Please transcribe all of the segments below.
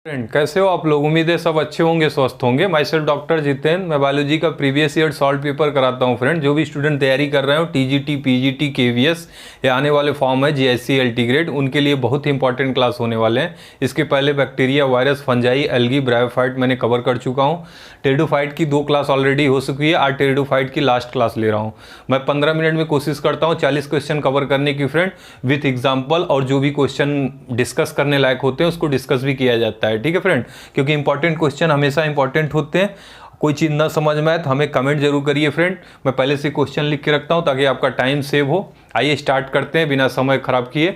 Friend कैसे हो आप लोग। उम्मीद है सब अच्छे होंगे, स्वस्थ होंगे। माई सेल्फ डॉक्टर जितेंद्र, मैं बायोलॉजी का प्रीवियस ईयर सॉल्व पेपर कराता हूँ। फ्रेंड जो भी स्टूडेंट तैयारी कर रहे हो टीजीटी, पीजीटी, केवीएस या आने वाले फॉर्म है जीएससी, एलटी ग्रेड, उनके लिए बहुत ही इंपॉर्टेंट क्लास होने वाले हैं। इसके पहले bacteria, virus, fungi, algae, bryophyte मैंने कवर कर चुका हूँ। टेरिडोफाइट की 2 क्लास ऑलरेडी हो चुकी है। आज टेरिडोफाइट की लास्ट क्लास ले रहा हूँ। मैं 15 मिनट में कोशिश करता हूँ 40 क्वेश्चन कवर करने की फ्रेंड, विथ एग्जाम्पल, और जो भी क्वेश्चन डिस्कस करने लायक होते हैं उसको डिस्कस भी किया जाता है। ठीक है फ्रेंड, क्योंकि इंपॉर्टेंट क्वेश्चन हमेशा इंपॉर्टेंट होते हैं। कोई चीज़ ना समझ में आए तो हमें कमेंट जरूर करिए फ्रेंड। मैं पहले से क्वेश्चन लिख के रखता हूं ताकि आपका टाइम सेव हो। आइए स्टार्ट करते हैं बिना समय खराब किए।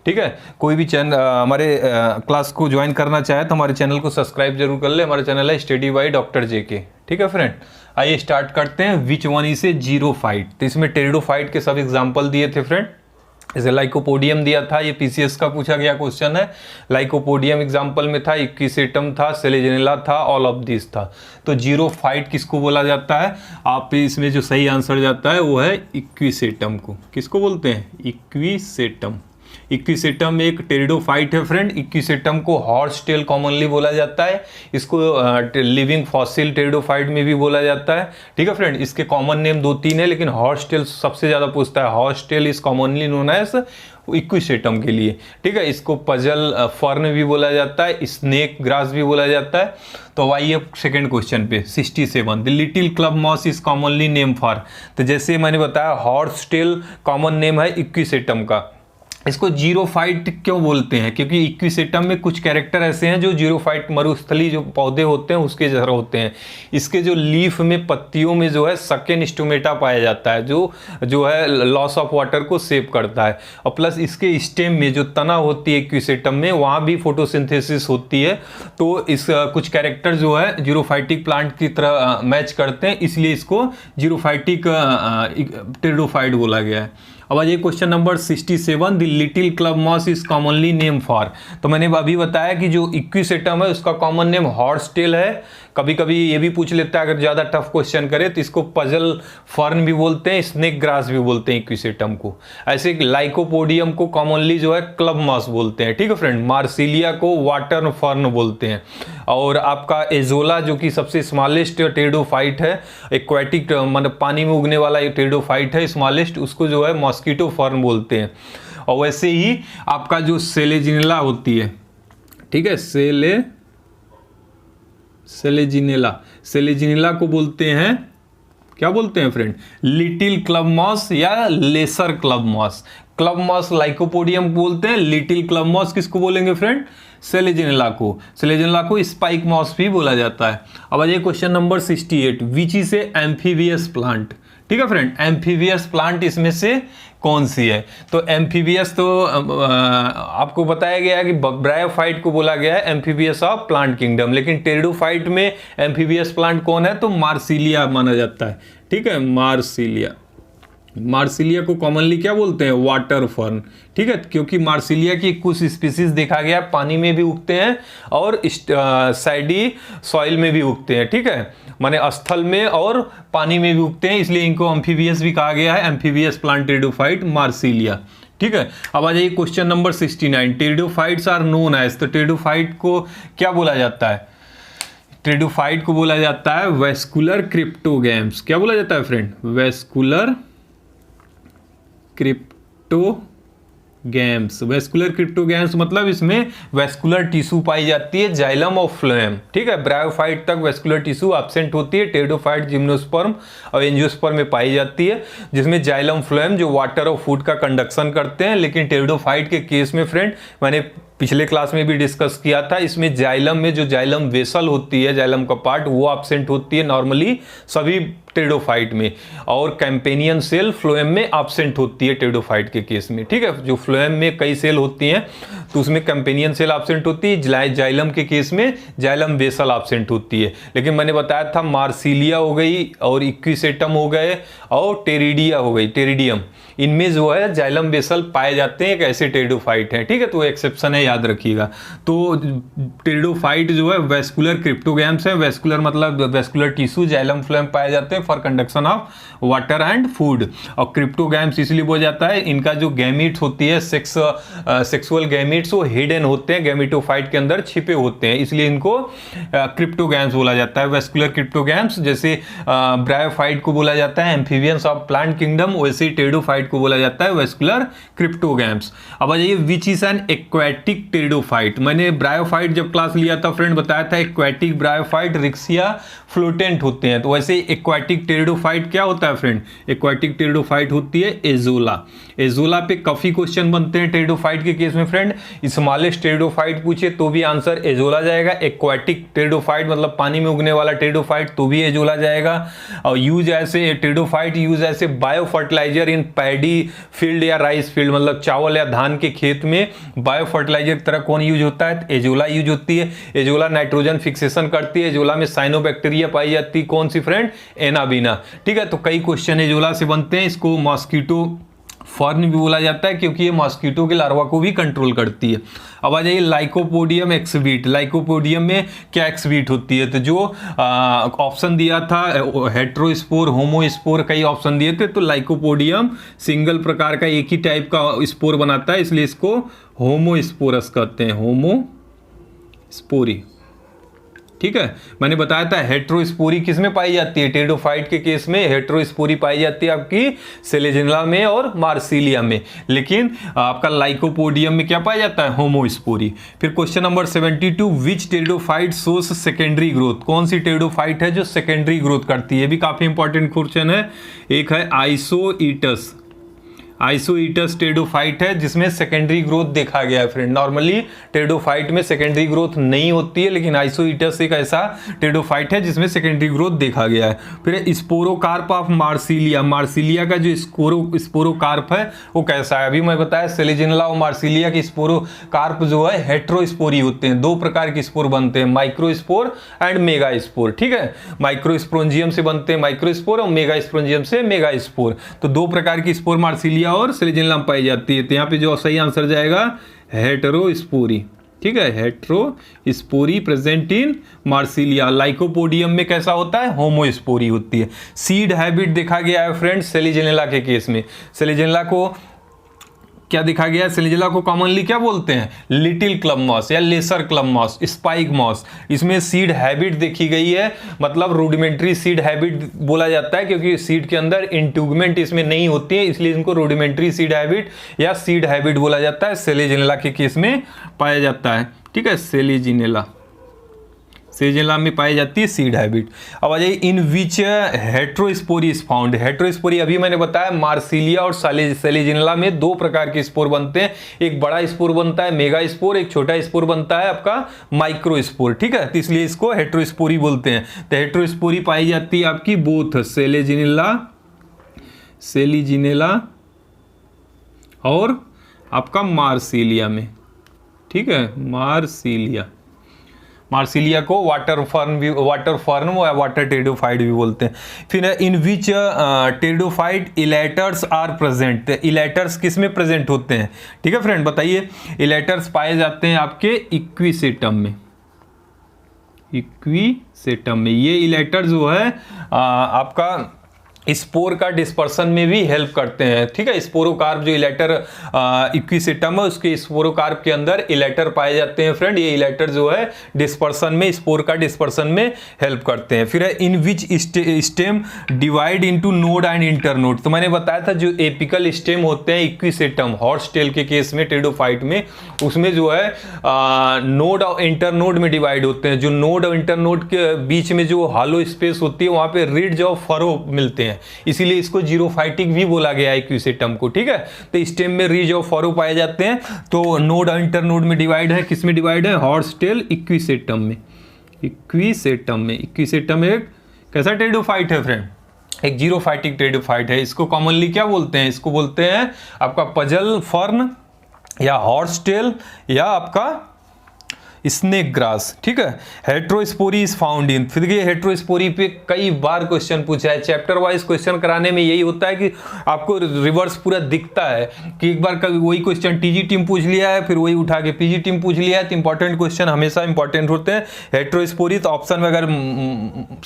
ठीक है, कोई भी चैनल हमारे क्लास को ज्वाइन करना चाहे तो हमारे चैनल को सब्सक्राइब जरूर कर ले। हमारा चैनल है स्टडी बाय डॉक्टर जेके। ठीक है फ्रेंड, आइए स्टार्ट करते हैं। Which one is a xerophyte. तो इसमें टेरिडोफाइट के सब एग्जाम्पल दिए थे फ्रेंड। जैसे लाइकोपोडियम दिया था, ये पीसीएस का पूछा गया क्वेश्चन है। लाइकोपोडियम एग्जाम्पल में था, इक्विसेटम था, सेलेजेनेला था, ऑल ऑफ दिस था। तो जीरोफाइट किसको बोला जाता है? आप इसमें जो सही आंसर जाता है वो है इक्विसेटम को। किसको बोलते हैं? इक्विसेटम। इक्विसेटम एक टेरिडोफाइट है फ्रेंड। इक्विसेटम को हॉर्स टेल कॉमनली बोला जाता है। इसको लिविंग फॉसिल टेरिडोफाइट में भी बोला जाता है। ठीक है फ्रेंड, इसके कॉमन नेम 2-3 है, लेकिन हॉर्स टेल सबसे ज़्यादा पूछता है। Horse tail is commonly known as equisetum के लिए। ठीक है, इसको पजल फर्न भी बोला जाता है, स्नेक ग्रास भी बोला जाता है। तो आइए सेकंड क्वेश्चन पे 67। The little club moss is commonly name for. तो जैसे मैंने बताया हॉर्स टेल कॉमन नेम है इक्विसेटम का। इसको जीरोफाइट क्यों बोलते हैं? क्योंकि इक्विसेटम में कुछ कैरेक्टर ऐसे हैं जो जीरोफाइट मरुस्थली जो पौधे होते हैं उसके जैसा होते हैं। इसके जो लीफ में, पत्तियों में जो है सकेन स्टोमेटा पाया जाता है, जो है लॉस ऑफ वाटर को सेव करता है। और प्लस इसके स्टेम में जो तना होती है इक्विसेटम में, वहाँ भी फोटोसिंथेसिस होती है। तो इस कुछ कैरेक्टर जो है जीरोफाइटिक प्लांट की तरह मैच करते हैं, इसलिए इसको जीरोफाइटिक टेरिडोफाइट बोला गया है। अब आज ये question number 67। The little club moss is commonly name for. तो मैंने अभी बताया कि जो इक्विसेटम है उसका कॉमन नेम हॉर्स टेल है। कभी कभी ये भी पूछ लेता है, अगर ज़्यादा टफ क्वेश्चन करे तो इसको पजल फर्न भी बोलते हैं, स्नेक ग्रास भी बोलते हैं इक्विसेटम को। ऐसे लाइकोपोडियम को कॉमनली जो है क्लब मॉस बोलते हैं। ठीक है फ्रेंड, मार्सिलिया को वाटर फर्न बोलते हैं। और आपका एजोला जो कि सबसे स्मॉलेस्ट टेरिडोफाइट है, एक्वाटिक मतलब पानी में उगने वाला टेरिडोफाइट है स्मॉलेस्ट, उसको जो है मॉस्किटो फर्न बोलते हैं। और वैसे ही आपका जो सेलेजिनेला होती है, ठीक है, सेलेजिनेला को बोलते हैं, क्या बोलते हैं फ्रेंड? लिटिल क्लब मॉस या lesser club moss. Club moss lycopodium बोलते हैं, लिटिल क्लब मॉस किसको बोलेंगे फ्रेंड? सेलेजिनेला को। सेलेजिनेला को स्पाइक मॉस भी बोला जाता है। अब आइए question number 68। Which is a amphibious plant. ठीक है फ्रेंड, एम्फीबियस प्लांट इसमें से कौन सी है? तो एम्फीबियस तो आपको बताया गया है कि ब्रायोफाइट को बोला गया है एम्फीबियस ऑफ प्लांट किंगडम, लेकिन टेरिडोफाइट में एम्फीबियस प्लांट कौन है? तो मार्सिलिया माना जाता है। ठीक है, मार्सिलिया को कॉमनली क्या बोलते हैं? Water fern. ठीक है, क्योंकि मार्सिलिया की कुछ स्पीसीज देखा गया पानी में भी उगते हैं और साइडी सॉइल में भी उगते हैं। ठीक है, माने स्थल में और पानी में भी उगते हैं, इसलिए इनको एम्फीबियस भी कहा गया है। Amphibious plant pteridophyte marsilea. ठीक है, अब आ जाइए question number 69। Pteridophytes are known as. तो टेरिडोफाइट को क्या बोला जाता है? टेरिडोफाइट को बोला जाता है वेस्कुलर क्रिप्टोगैम्स। क्या बोला जाता है friend? Vascular cryptogams. Vascular cryptogams मतलब इसमें वेस्कुलर टिश्यू पाई जाती है, जाइलम और फ्लोएम। ठीक है, ब्रायोफाइट तक वेस्कुलर टिश्यू एब्सेंट होती है। टेरिडोफाइट जिम्नोस्पर्म और एंजियोस्पर्म में पाई जाती है, जिसमें जाइलम फ्लोएम जो वाटर और फूड का कंडक्शन करते हैं। लेकिन टेरिडोफाइट के केस में फ्रेंड, मैंने पिछले क्लास में भी डिस्कस किया था, इसमें जाइलम में जो जाइलम वेसल होती है, जाइलम का पार्ट, वो एब्सेंट होती है नॉर्मली सभी टेरिडोफाइट में। और कैंपेनियन सेल फ्लोएम में एब्सेंट होती है टेरिडोफाइट के केस में। ठीक है, जो फ्लोएम में कई सेल होती हैं तो उसमें कैंपेनियन सेल एब्सेंट होती है। जाइलम के केस में जाइलम वेसल एब्सेंट होती है। लेकिन मैंने बताया था मार्सिलिया हो गई और इक्विसेटम हो गए और टेरिडिया हो गई, टेरिडियम, इनमें जो है जाइलम वेसल पाए जाते हैं, एक ऐसे टेरिडोफाइट हैं। ठीक है, तो एक्सेप्शन है याद रखिएगा। तो टेरिडोफाइट जो है वेस्कुलर क्रिप्टोगैम्स है, वेस्कुलर मतलब वेस्कुलर टिश्यू जाइलम फ्लोएम पाए जाते हैं for conduction of water and food. और क्रिप्टोगैम्स इसलिए बोला जाता है, इनका जो गैमीट्स होती है सेक्सुअल गैमीट्स वो हिडन होते हैं, गैमेटोफाइट के अंदर छिपे होते हैं, इसलिए इनको क्रिप्टोगैम्स बोला जाता है, वेस्कुलर क्रिप्टोगैम्स। जैसे ब्रायोफाइट को बोला जाता है एम्फीबियंस ऑफ प्लांट किंगडम, वैसे ही टेरिडोफाइट को बोला जाता है वेस्कुलर क्रिप्टोगैम्स। अब आ जाइए which is an aquatic pteridophyte. मैंने ब्रायोफाइट जब क्लास लिया था फ्रेंड बताया था एक्वेटिक ब्रायोफाइट रिक्सिया फ्लोटेंट होते हैं, तो वैसे एक्वेटिक टेरिडोफाइट क्या होता है फ्रेंड, एक्वेटिक टेरिडोफाइट होती है एजोला। एजोला पे काफी क्वेश्चन बनते हैं टेरिडोफाइट के केस में फ्रेंड, स्मॉलेस्ट टेरिडोफाइट पूछे तो भी आंसर एजोला जाएगा, एक्वेटिक टेरिडोफाइट मतलब पानी में उगने वाला टेरिडोफाइट तो भी एजोला जाएगा। और use as pteridophyte use as biofertilizer in paddy field या राइस फील्ड, मतलब चावल या धान के खेत में बायो फर्टिलाइजर की तरह कौन यूज होता है, एजोला यूज होती है। एजोला नाइट्रोजन फिक्सेशन करती है, एजोला में साइनोबैक्टीरिया पाई जाती है, कौन सी फ्रेंड, एनाबीना। ठीक है, तो कई क्वेश्चन एजोला से बनते हैं। इसको मॉस्किटो फर्न भी बोला जाता है क्योंकि ये मॉस्किटो के लार्वा को भी कंट्रोल करती है। अब आ जाइए लाइकोपोडियम एक्सवीट। लाइकोपोडियम में क्या एक्सवीट होती है, तो जो ऑप्शन दिया था हेट्रोस्पोर होमोस्पोर कई ऑप्शन दिए थे, तो लाइकोपोडियम सिंगल प्रकार का एक ही टाइप का स्पोर बनाता है, इसलिए इसको होमोस्पोरस कहते हैं, होमोस्पोरी। ठीक है, मैंने बताया था हेट्रोस्पोरी किस में पाई जाती है, टेरिडोफाइट के केस में हेट्रोस्पोरी पाई जाती है आपकी सेलेजिनला में और मार्सिलिया में, लेकिन आपका लाइकोपोडियम में क्या पाया जाता है, होमोस्पोरी। फिर क्वेश्चन नंबर 72, विच टेरिडोफाइट शोस सेकेंडरी ग्रोथ। कौन सी टेरिडोफाइट है जो सेकेंडरी ग्रोथ करती है, ये भी काफी इंपॉर्टेंट क्वेश्चन है। एक है आइसोईटस, आइसोईटस टेरिडोफाइट है जिसमें सेकेंडरी ग्रोथ देखा गया है फ्रेंड। नॉर्मली टेरिडोफाइट में सेकेंडरी ग्रोथ नहीं होती है, लेकिन आइसोईटस एक ऐसा टेरिडोफाइट है जिसमें सेकेंडरी ग्रोथ देखा गया है। फिर स्पोरोकार्प ऑफ मार्सिलिया। मार्सिलिया का जो स्पोरोकार्प है वो कैसा है, अभी मैं बताया सेलेजिनला और मार्सिलिया के स्पोरोकार्प जो है हेट्रोस्पोरी होते हैं, दो प्रकार के स्पोर बनते हैं, माइक्रोस्पोर एंड मेगास्पोर। ठीक है, माइक्रोस्पोरेंजियम से बनते हैं माइक्रोस्पोर और मेगास्पोरेंजियम से मेगास्पोर, तो दो प्रकार की स्पोर मार्सिलिया और सेलेजिनला में पाई जाती है। तो यहाँ पे जो सही आंसर जाएगा हेटेरोस्पोरी। ठीक है, heterospory present in Marsilea. Lycopodium में कैसा होता है, होमोस्पोरी होती है। सीड हैबिट देखा गया है फ्रेंड्स सेलेजिनला के केस में। सेलेजिनला को क्या देखा गया है, सेलेजिनला को कॉमनली क्या बोलते हैं, लिटिल क्लब मॉस या lesser club moss, spike moss. इसमें सीड हैबिट देखी गई है, मतलब रूडिमेंट्री सीड हैबिट बोला जाता है क्योंकि सीड के अंदर इंट्यूगमेंट इसमें नहीं होती है, इसलिए इनको रूडिमेंट्री सीड हैबिट या सीड हैबिट बोला जाता है, सेलेजिनला के केस में पाया जाता है। ठीक है, सेलेजिनला में पाई जाती है सीड हैबिट। अब आ जाइए इन विच हेट्रोस्पोरी इज फाउंड। हेट्रोस्पोरी अभी मैंने बताया मार्सिलिया और सेलेजिनला में दो प्रकार के स्पोर बनते हैं, एक बड़ा स्पोर बनता है मेगा स्पोर, एक छोटा स्पोर बनता है आपका माइक्रो स्पोर। ठीक है, तो इसलिए इसको हेट्रोस्पोरी बोलते हैं। तो हेट्रोस्पोरी पाई जाती है आपकी बोथ सेलेजिनला और आपका मार्सिलिया में। ठीक है, मार्सिलिया को वाटर फर्न या वाटर टेरिडोफाइट भी बोलते हैं। फिर in which pteridophyte elaters are present. Elaters किस में प्रेजेंट होते हैं, ठीक है फ्रेंड बताइए। इलेटर्स पाए जाते हैं आपके इक्विसेटम में। ये इलेटर जो है आपका स्पोर का डिस्पर्सन में भी हेल्प करते हैं। ठीक है, स्पोरोकार्प जो इलेटर इक्विसेटम है उसके स्पोरोकार्प के अंदर इलेटर पाए जाते हैं फ्रेंड। ये इलेटर जो है डिस्पर्सन में, स्पोर का डिस्पर्सन में हेल्प करते हैं। फिर in which stem divide into node and internode. तो मैंने बताया था जो एपिकल स्टेम होते हैं इक्विसेटम हॉर्स टेल के केस में टेरिडोफाइट में, उसमें जो है नोड और इंटरनोड में डिवाइड होते हैं। जो नोड और इंटरनोड के बीच में जो हॉलो स्पेस होती है वहां पे रिड्ज और फरो मिलते हैं, इसीलिए इसको जीरोफाइटिक भी बोला गया है इक्विसेटम को। ठीक है, तो स्टेम में रिज और फरो पाए जाते हैं। तो नोड और इंटरनोड में डिवाइड है, किस में डिवाइड है, हॉर्स टेल इक्विसेटम में। इक्विसेटम एक कैसा टेरिडोफाइट है फ्रेंड, एक जीरोफाइटिक टेरिडोफाइट है। इसको कॉमनली क्या बोलते हैं, इसको बोलते हैं आपका पजल फर्न या हॉर्स टेल या आपका स्नेक ग्रास, ठीक है। हेट्रोस्पोरी इज फाउंड इन, फिर देखिए हेट्रोस्पोरी पे कई बार क्वेश्चन पूछा है, चैप्टर वाइज क्वेश्चन कराने में यही होता है कि आपको रिवर्स पूरा दिखता है कि एक बार कभी वही क्वेश्चन टीजी टीम पूछ लिया है, फिर वही उठा के पीजी टीम पूछ लिया है, तो इंपॉर्टेंट क्वेश्चन हमेशा इंपॉर्टेंट होते हैं। हेट्रोस्पोरी तो ऑप्शन में अगर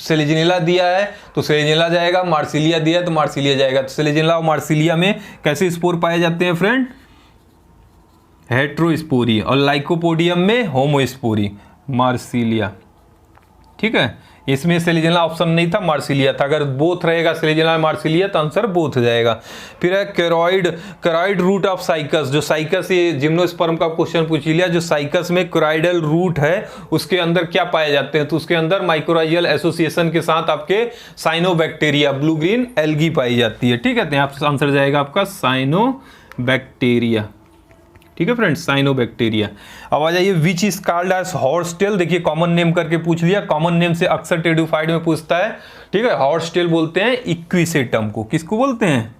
सेलेजिनेला दिया है तो सेलेजिनेला जाएगा, मार्सिलिया दिया है तो मार्सिलिया जाएगा। तो सेलेजिनेला और मार्सिलिया में कैसे स्पोर पाए जाते हैं फ्रेंड? हेट्रोस्पोरी। और लाइकोपोडियम में होमोस्पोरी, मार्सिलिया, ठीक है। इसमें सेलेजिनेला ऑप्शन नहीं था, मार्सिलिया था। अगर बोथ रहेगा सेलेजिनेला मार्सिलिया तो आंसर बोथ जाएगा। फिर है कैरॉइड रूट ऑफ साइकस, जो साइकस, ये जिम्नोस्पर्म का क्वेश्चन पूछ लिया, जो साइकस में कैरॉइडल रूट है उसके अंदर क्या पाए जाते हैं? तो उसके अंदर माइक्रोराइजल एसोसिएशन के साथ आपके साइनोबैक्टीरिया, ब्लू ग्रीन एल्गी पाई जाती है, ठीक है। तो यहाँ पर आंसर जाएगा आपका साइनोबैक्टीरिया, ठीक है फ्रेंड्स, साइनोबैक्टीरिया। अब आ जाइए, which is called as horsetail. देखिए कॉमन नेम करके पूछ लिया, कॉमन नेम से अक्सर टेरिडोफाइट में पूछता है, ठीक है। हॉर्सटेल बोलते हैं इक्विसेटम को, किसको बोलते हैं?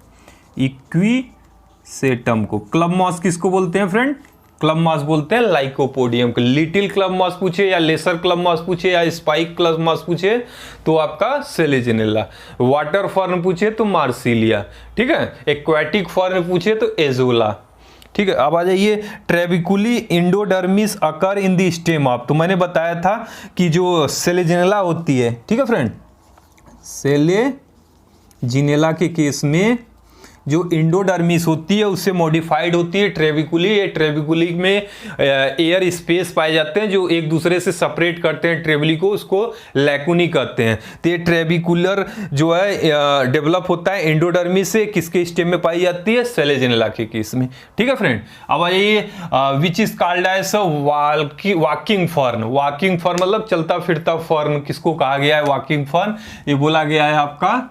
इक्विसेटम को। क्लब मॉस किसको बोलते हैं फ्रेंड? क्लब मॉस बोलते हैं लाइकोपोडियम को। लिटिल क्लब मॉस पूछे या लेसर क्लब मॉस पूछे या स्पाइक क्लब मॉस पूछे तो आपका सेलेजिनेला। वाटर फर्न पूछे तो मार्सिलिया, ठीक है। एक्वाटिक फर्न पूछे तो एजोला, ठीक है। अब आ जाइए, trabeculae endodermis occur in the stem of, तो मैंने बताया था कि जो सेलेजिनेला होती है, ठीक है फ्रेंड, सेलेजिनेला के केस में जो इंडोडर्मिस होती है उससे मॉडिफाइड होती है ट्रेबिकुली। ये ट्रेबिकुली में एयर स्पेस पाए जाते हैं जो एक दूसरे से सेपरेट करते हैं ट्रेबिकुली को, उसको लैकुनी कहते हैं। तो ये ट्रेबिकुलर जो है डेवलप होता है इंडोडर्मिस से, किसके स्टेम में पाई जाती है? सेलेजिनेला के केस में, ठीक है फ्रेंड। अब आइए, which is called as walking fern. Walking fern मतलब चलता फिरता फर्न, किसको कहा गया है? Walking fern. ये बोला गया है आपका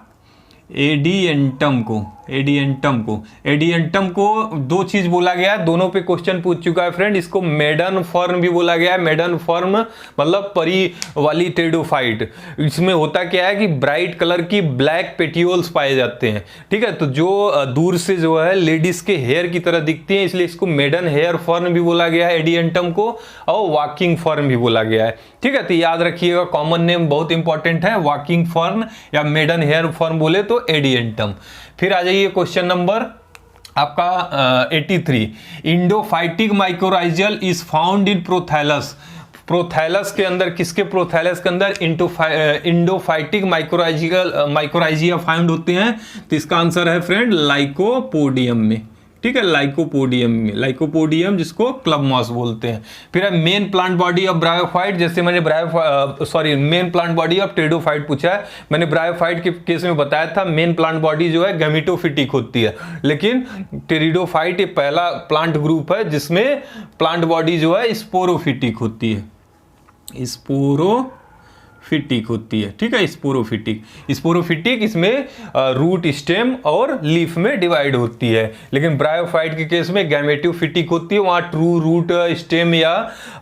एडिएंटम को। एडिएंटम को दो चीज बोला गया है, दोनों पे क्वेश्चन पूछ चुका है फ्रेंड। इसको मेडन फर्न भी बोला गया है। मेडन फर्न मतलब परी वाली टेरिडोफाइट। इसमें होता क्या है कि ब्राइट कलर की ब्लैक पेटियोल्स पाए जाते हैं, ठीक है। तो जो दूर से जो है लेडीज के हेयर की तरह दिखती है, इसलिए इसको मेडन हेयर फर्न भी बोला गया है एडिएंटम को, और वॉकिंग फर्न भी बोला गया है, ठीक है। तो याद रखिएगा, कॉमन नेम बहुत इंपॉर्टेंट है, वॉकिंग फर्न या मेडन हेयर फर्न बोले तो एडिएंटम। फिर आ जाइए क्वेश्चन नंबर आपका 83। Endophytic mycorrhizal is found in prothallus. Prothallus के अंदर, किसके प्रोथैलस के अंदर इंडोफाइटिक माइक्रोराइजिया फाउंड होते हैं? तो इसका आंसर है फ्रेंड लाइकोपोडियम में, ठीक है। लाइकोपोडियम में, लाइकोपोडियम जिसको क्लब मॉस बोलते हैं। फिर है main plant body of bryophyte. जैसे मैंने main plant body of pteridophyte पूछा है, मैंने ब्रायोफाइट के केस में बताया था मेन प्लांट बॉडी जो है गैमेटोफिटिक होती है, लेकिन टेरिडोफाइट ये पहला प्लांट ग्रुप है जिसमें प्लांट बॉडी जो है स्पोरोफिटिक होती है, स्पोरोफिटिक होती है, ठीक है। स्पोरोफिटिक इसमें रूट, स्टेम और लीफ में डिवाइड होती है, लेकिन ब्रायोफाइट के केस में गैमेटोफिटिक होती है। वहाँ ट्रू रूट, स्टेम या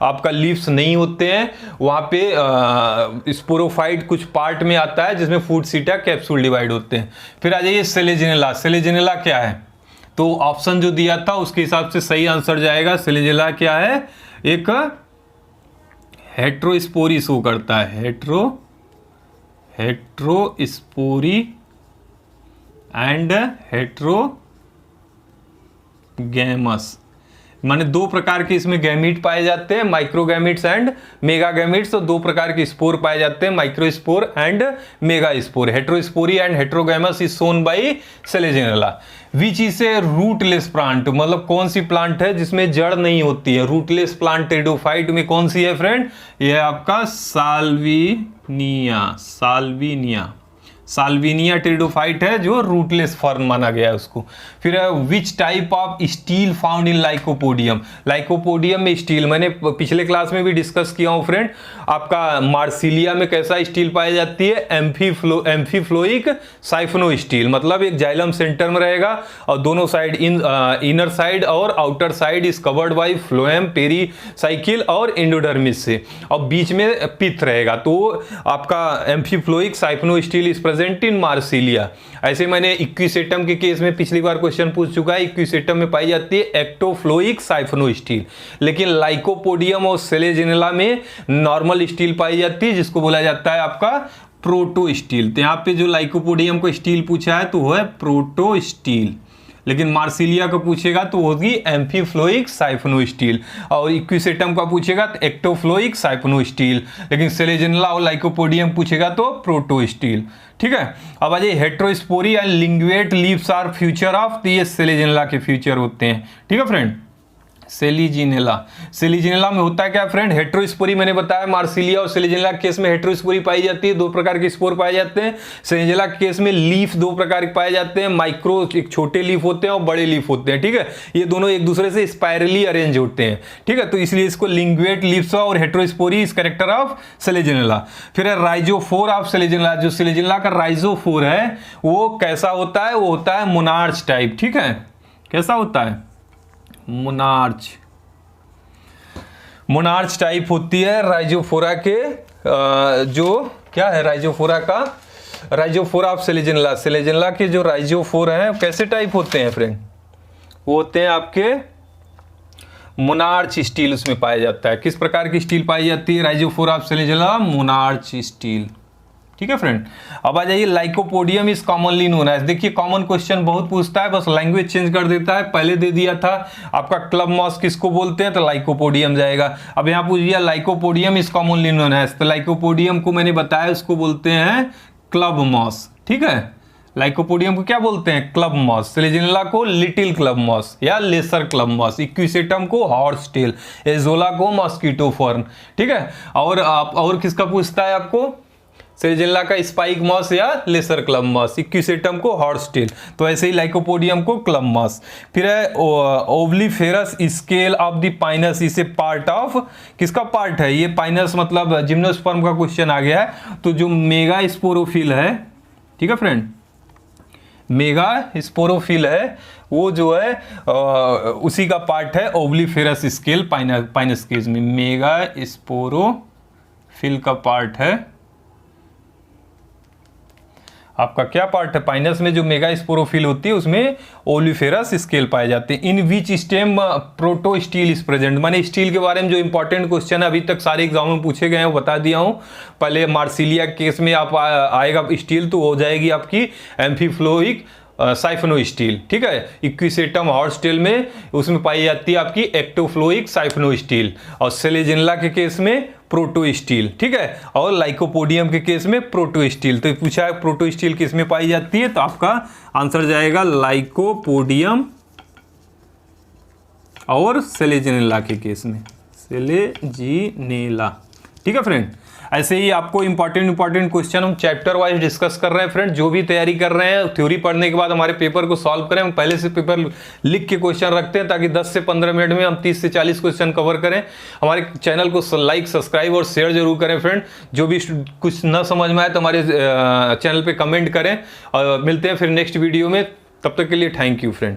आपका लीव्स नहीं होते हैं। वहाँ पे स्पोरोफाइट कुछ पार्ट में आता है जिसमें फूड सीटा कैप्सूल डिवाइड होते हैं। फिर आ जाइए सेलेजिनेला। सेलेजिनेला क्या है? तो ऑप्शन जो दिया था उसके हिसाब से सही आंसर जाएगा। सेलेजिनेला क्या है? एक हेट्रोस्पोरी शो करता है, हेट्रोस्पोरी एंड हेट्रोगैमस, माने दो प्रकार के इसमें गैमीट पाए जाते हैं, माइक्रोगैमिट्स एंड मेगागैमिट्स। तो दो प्रकार के स्पोर पाए जाते हैं, microspore and megaspore. Heterospory and heterogamous is shown by selaginella. Which is a rootless plant, मतलब कौन सी प्लांट है जिसमें जड़ नहीं होती है? रूटलेस प्लांट टेरिडोफाइट में कौन सी है फ्रेंड? ये है आपका साल्विनिया टेरिडोफाइट है जो रूटलेस फर्न माना गया है उसको। फिर है which type of steel found in lycopodium. Lycopodium में स्टील मैंने पिछले क्लास में भी डिस्कस किया हूं फ्रेंड। आपका मार्सिलिया में कैसा स्टील पाई जाती है? एम्फीफ्लोइक साइफनो स्टील, मतलब एक जाइलम सेंटर में रहेगा और दोनों साइड इनर साइड और outer side is covered by phloem, pericycle और एंडोडर्मिस से, और बीच में पिथ रहेगा। तो आपका एम्फीफ्लोइक साइफनो स्टील इस प्रेजेंट इन मार्सिलिया। ऐसे मैंने इक्विसेटम के केस में पिछली बार क्वेश्चन पूछ चुका है, इक्विसेटम में पाई जाती है एक्टोफ्लोइक साइफोनोस्टील, लेकिन लाइकोपोडियम और सेलेजिनेला में नॉर्मल स्टील पाई जाती है जिसको बोला जाता है आपका प्रोटोस्टील। तो यहाँ पे जो लाइकोपोडियम को स्टील पूछा है तो वो है प्रोटोस्टील, लेकिन मार्सिलिया का पूछेगा तो होगी एम्फीफ्लोइक साइफोनोस्टील, और इक्विसेटम का पूछेगा तो एक्टोफ्लोइक साइफोनोस्टील, लेकिन सेलेजिनेला और लाइकोपोडियम पूछेगा तो प्रोटोस्टील। ठीक है, अब आ जाइए heterospory and ligulate leaves are feature of, तो ये सेलेजिनेला के फ्यूचर होते हैं। ठीक है फ्रेंड, सेलिजिनेला में होता है क्या फ्रेंड, हेट्रोस्पोरी मैंने बताया मार्सिलिया और सेलिजिनेला के केस में हेट्रोस्पोरी पाई जाती है, दो प्रकार के स्पोर पाए जाते हैं। सेलिजिनेला के केस में लीफ दो प्रकार के पाए जाते हैं, माइक्रो एक छोटे लीफ होते हैं और बड़े लीफ होते हैं। ठीक है, ये दोनों एक दूसरे से स्पाइरली अरेंज होते हैं। ठीक है, तो इसलिए इसको लिंगुएट लीव्स और हेट्रोस्पोरी इस कैरेक्टर ऑफ सेलिजिनेला। फिर है राइजोफोर ऑफ सेलिजिनेला, जो सेलिजिनेला का राइजोफोर है वो कैसा होता है, वो होता है मोनार्च टाइप। ठीक है, कैसा होता है, मोनार्च टाइप होती है राइजोफोरा के, जो क्या है राइजोफोरा का, राइजोफोरा ऑफ सेलिजिनेला, सेलिजिनेला के जो राइजोफोर हैं कैसे टाइप होते हैं फ्रेंड, वो होते हैं आपके मोनार्च स्टील, उसमें पाया जाता है। किस प्रकार की स्टील पाई जाती है rhizophore of selaginella, monarch stele. ठीक है फ्रेंड, अब आ जाइए lycopodium is commonly known as, देखिए कॉमन क्वेश्चन बहुत पूछता है, बस लैंग्वेज चेंज कर देता है। पहले दे दिया था आपका क्लब मॉस किसको बोलते हैं, तो लाइकोपोडियम जाएगा। अब यहाँ पूछ दिया lycopodium is commonly known as, तो लाइकोपोडियम को मैंने बताया उसको बोलते हैं क्लब मॉस। ठीक है, लाइकोपोडियम को क्या बोलते हैं, क्लब मॉस। सेलिजिनेला को लिटिल क्लब मॉस या लेसर क्लब मॉस, इक्विसेटम को हॉर्स टेल, एजोला को मॉस्किटो फर्न। ठीक है, और किसका पूछता है आपको, सेलिजिनेला का स्पाइक मॉस या लेसर क्लब मॉस, इक्विसेटम को हॉर्स टेल, तो ऐसे ही लाइकोपोडियम को क्लब मॉस। फिर है oviliferous scale of the pinus, इसे पार्ट ऑफ, किसका पार्ट है ये पाइनस, मतलब जिम्नोस्पर्म का क्वेश्चन आ गया है, तो जो मेगा स्पोरोफिल है, ठीक है फ्रेंड, मेगा स्पोरोफिल है वो जो है उसी का पार्ट है ओवलीफेरस स्केल पाइनस केस में, मेगा स्पोरोफिल का पार्ट है आपका, क्या पार्ट है पाइनस में, जो मेगा स्पोरोफिल होती है उसमें ओवलीफेरस स्केल पाए जाते हैं। इन which stem protostele is present, मैंने स्टील के बारे में जो इंपॉर्टेंट क्वेश्चन है अभी तक सारे एग्जाम में पूछे गए हैं वो बता दिया हूं। पहले मार्सिलिया केस में आप आएगा स्टील तो हो जाएगी आपकी एम्फीफ्लोइक साइफोनोस्टील। ठीक है, इक्विसेटम हॉर्स टेल में उसमें पाई जाती है आपकी एक्टोफ्लोइक साइफोनोस्टील, और सेलिजिनेला के केस में प्रोटोस्टील। ठीक है, और लाइकोपोडियम के केस में प्रोटोस्टील। तो पूछा है प्रोटोस्टील किस में पाई जाती है, तो आपका आंसर जाएगा लाइकोपोडियम और सेलिजिनेला के केस में, सेलिजिनेला। ठीक है फ्रेंड, ऐसे ही आपको इंपॉर्टेंट क्वेश्चन हम चैप्टर वाइज डिस्कस कर रहे हैं फ्रेंड। जो भी तैयारी कर रहे हैं थ्योरी पढ़ने के बाद हमारे पेपर को सॉल्व करें, हम पहले से पेपर लिख के क्वेश्चन रखते हैं ताकि 10 से 15 मिनट में हम 30 से 40 क्वेश्चन कवर करें। हमारे चैनल को लाइक, सब्सक्राइब और शेयर जरूर करें फ्रेंड। जो भी कुछ न समझ में आए तो हमारे चैनल पर कमेंट करें, और मिलते हैं फिर नेक्स्ट वीडियो में। तब तक के लिए थैंक यू फ्रेंड।